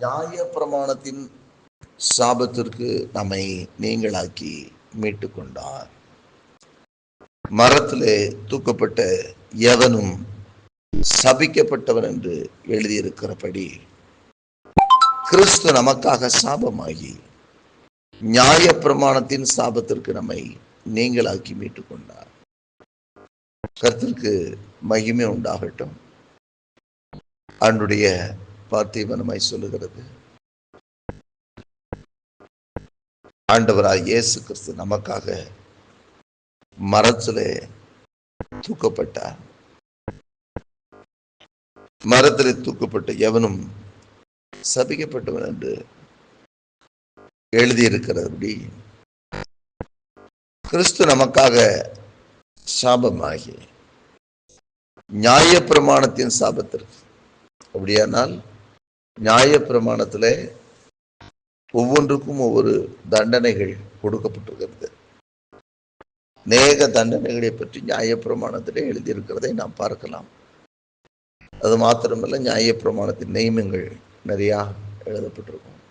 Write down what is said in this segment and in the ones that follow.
நியாய பிரமாணத்தின் சாபத்திற்கு நம்மை நீங்களாக்கி மீட்டு கொண்டார். மரத்திலே தூக்கப்பட்ட எவனும் சபிக்கப்பட்டவன் என்று எழுதியிருக்கிறபடி கிறிஸ்து நமக்காக சாபமாகி நியாய பிரமாணத்தின் சாபத்திற்கு நம்மை நீங்களாக்கி மீட்டு கொண்டார். கர்த்தருக்கு மகிமை உண்டாகட்டும். அவனுடைய பார்த்திபனமாய் சொல்லுகிறது, ஆண்டவராய் இயேசு கிறிஸ்து நமக்காக மரத்திலே தூக்கப்பட்டார். மரத்திலே தூக்கப்பட்ட எவனும் சபிக்கப்பட்டவன் என்று எழுதியிருக்கிறபடி கிறிஸ்து நமக்காக சாபமாகி நியாய பிரமாணத்தின் சாபத்திற்கு, அப்படியானால் நியாய பிரமாணத்திலே ஒவ்வொன்றுக்கும் ஒவ்வொரு தண்டனைகள் கொடுக்கப்பட்டிருக்கிறது. அநேக தண்டனைகளை பற்றி நியாய பிரமாணத்திலே எழுதியிருக்கிறதை நாம் பார்க்கலாம். அது மாத்திரமல்ல, நியாய பிரமாணத்தின் நியமங்கள் நிறைய எழுதப்பட்டிருக்கும்.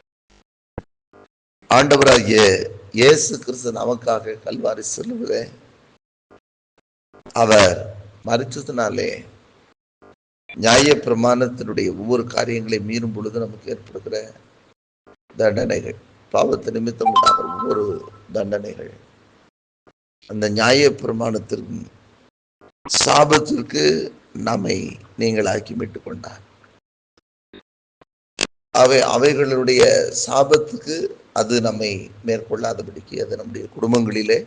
ஆண்டவராகிய இயேசு கிறிஸ்து நமக்காக கல்வாரி சிலுவையிலே அவர் மரித்ததினாலே நியாய பிரமாணத்தினுடைய ஒவ்வொரு காரியங்களை மீறும் பொழுது நமக்கு ஏற்படுகிற தண்டனைகள், பாவத்து நிமித்தம் உண்டாகிற ஒவ்வொரு தண்டனைகள், அந்த நியாய பிரமாணத்திற்கு சாபத்திற்கு நம்மை நீங்களாக்கி மீட்டுக் கொண்டார். அவைகளுடைய சாபத்துக்கு அது நம்மை மேற்கொள்ளாதபடிக்கு, அது நம்முடைய குடும்பங்களிலே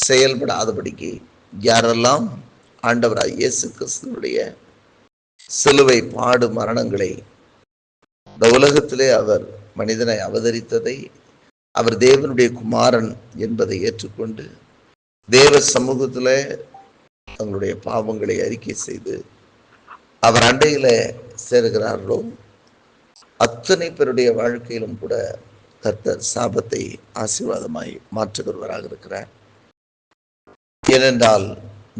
செயல்படாதபடிக்கு யாரெல்லாம் ஆண்டவராய் இயேசு கிறிஸ்துவினுடைய சிலுவை பாடு மரணங்களை, இந்த உலகத்திலே அவர் மனிதனை அவதரித்ததை, அவர் தேவனுடைய குமாரன் என்பதை ஏற்றுக்கொண்டு தேவ சமூகத்திலே தங்களுடைய பாவங்களை அறிக்கை செய்து அவர் அண்டையில சேருகிறார்களோ அத்தனை பேருடைய வாழ்க்கையிலும் கூட கர்த்தர் சாபத்தை ஆசீர்வாதமாய் மாற்றுகிறவராக இருக்கிறார். ஏனென்றால்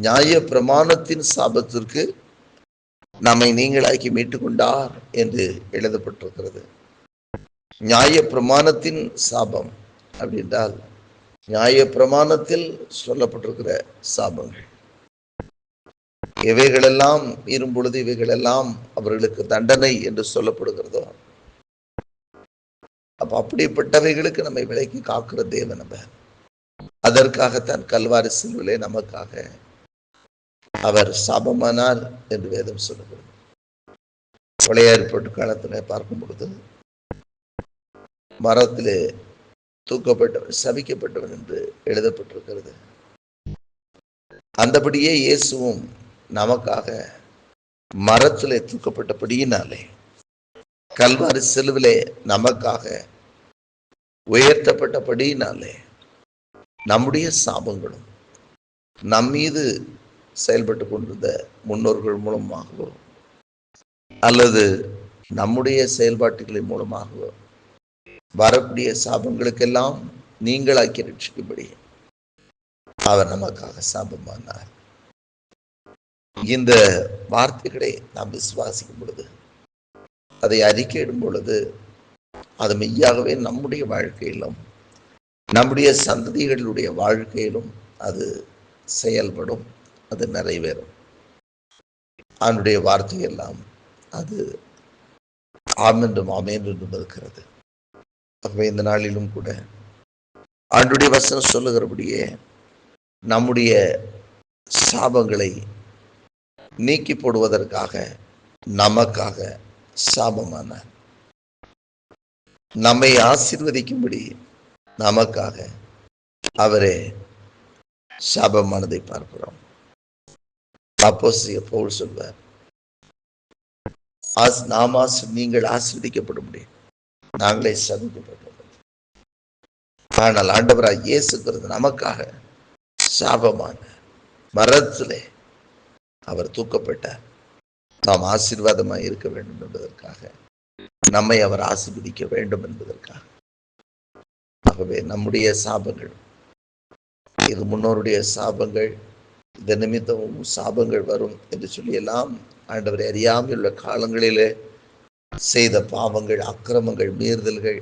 நியாய பிரமாணத்தின் சாபத்திற்கு நம்மை நீங்களாக்கி மீட்டுக் கொண்டார் என்று எழுதப்பட்டிருக்கிறது. நியாய பிரமாணத்தின் சாபம் அப்படின்றால் நியாய பிரமாணத்தில் சொல்லப்பட்டிருக்கிற சாபங்கள், இவைகளெல்லாம் மீறும் பொழுது இவைகளெல்லாம் அவர்களுக்கு தண்டனை என்று சொல்லப்படுகிறதோ, அப்ப அப்படிப்பட்டவைகளுக்கு நம்மை விலக்கி காக்கிற தேவன் அவர். அதற்காகத்தான் கல்வாரி சிலுவிலே நமக்காக அவர் சாபமானார் என்று வேதம் சொல்லுகிறது. பழைய ஏற்பாட்டு காலத்திலே பார்க்கும் பொழுது மரத்திலே தூக்கப்பட்டவன் சபிக்கப்பட்டவன் என்று எழுதப்பட்டிருக்கிறது. அந்தபடியே இயேசுவும் நமக்காக மரத்திலே தூக்கப்பட்டபடியினாலே, கல்வாரி சிலுவிலே நமக்காக உயர்த்தப்பட்டபடியினாலே, நம்முடைய சாபங்களும் நம்மீது செயல்பட்டு கொண்டிருந்த முன்னோர்கள் மூலமாகவோ அல்லது நம்முடைய செயல்பாட்டுகளின் மூலமாகவோ வரக்கூடிய சாபங்களுக்கெல்லாம் நீங்களாக்கி ரட்சிக்கும்படி அவர் நமக்காக சாபமானார். இந்த வார்த்தைகளை நாம் விசுவாசிக்கும் பொழுது, அதை அறிக்கையிடும் பொழுது, அது மெய்யாகவே நம்முடைய வாழ்க்கையிலும் நம்முடைய சந்ததிகளுடைய வாழ்க்கையிலும் அது செயல்படும், அது நிறைவேறும். அவனுடைய வார்த்தையெல்லாம் அது ஆமென்றும் ஆமென் என்றும் இருக்கிறது. ஆகவே இந்த நாளிலும் கூட ஆண்டுடைய வசனம் சொல்லுகிறபடியே நம்முடைய சாபங்களை நீக்கி போடுவதற்காக நமக்காக சாபமானார். நம்மை ஆசீர்வதிக்கும்படி நமக்காக அவரே சாபமானதை பார்க்கிறோம். அப்போஸ்தலன் பவுல் சொல்வார், நீங்கள் ஆசீர்வதிக்கப்பட முடியும், நாங்களே சபிக்கப்பட்டோம். ஆனால் ஆண்டவராய் இயேசு கிறிஸ்து நமக்காக சாபமான மரத்திலே அவர் தூக்கப்பட்டார். நாம் ஆசீர்வாதமாய் இருக்க வேண்டும் என்பதற்காக, நம்மை அவர் ஆசீர்வதிக்க வேண்டும் என்பதற்காக. ஆகவே நம்முடைய சாபங்கள், இது முன்னோருடைய சாபங்கள், இந்த நிமித்தமும் சாபங்கள் வரும் என்று சொல்லி எல்லாம் ஆண்டவரை அறியாமல் உள்ள காலங்களிலே செய்த பாவங்கள், அக்கிரமங்கள், மீறுதல்கள்,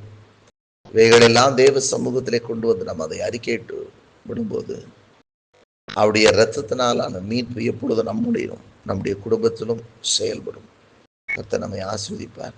இவைகளெல்லாம் தேவ சமூகத்திலே கொண்டு வந்து நம்ம அதை அறிக்கையிட்டு விடும்போது அவருடைய இரத்தத்தினாலான மீட்பு எப்பொழுது நம்முடைய குடும்பத்திலும் செயல்படும். கர்த்தர் நம்மை ஆசீர்வதிப்பார்.